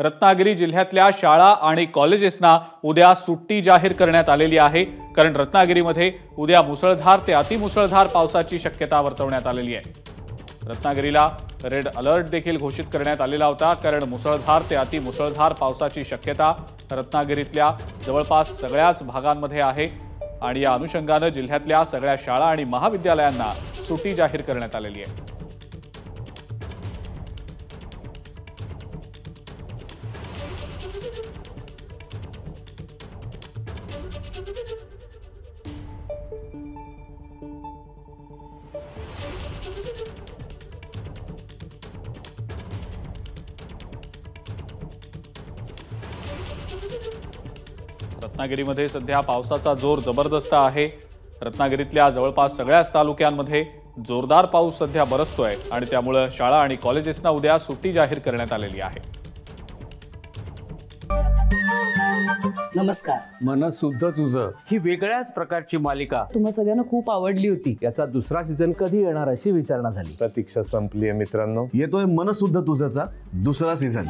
रत्नागिरी जिल्ह्यातल्या शाळा आणि कॉलेजेसना उद्या सुट्टी जाहीर करण्यात आलेली आहे। कारण रत्नागिरीमध्ये उद्या मुसळधार ते अतिमुसळधार पावसाची शक्यता वर्तवण्यात आलेली आहे। रत्नागिरीला रेड अलर्ट देखील घोषित करण्यात आलेला होता, कारण मुसळधार ते अतिमुसळधार पावसाची शक्यता रत्नागिरीतल्या जवळपास सगळ्याच भागांमध्ये आहे आणि या अनुषंगाने जिल्ह्यातल्या सगळ्या शाळा आणि महाविद्यालयांना सुट्टी जाहीर करण्यात आलेली आहे। रत्नागिरीमध्ये सध्या पावसाचा जोर जबरदस्त आहे। रत्नागिरीतल्या जवळपास सगळ्याच तालुक्यांमध्ये जोरदार पाऊस सध्या बरसतोय आणि त्यामुळे शाळा आणि कॉलेजेसना उद्या सुट्टी जाहीर करण्यात आलेली आहे। नमस्कार। मनसुद्धा तुझं ही वेगळ्याच प्रकारची मालिका तुम्हा सगळ्यांना खूप आवडली होती। याचा दुसरा सीझन कधी येणार अशी विचारणा झाली। प्रतीक्षा संपली आहे मित्रांनो। येतोय मनसुद्धा तुझंचा दुसरा सीझन।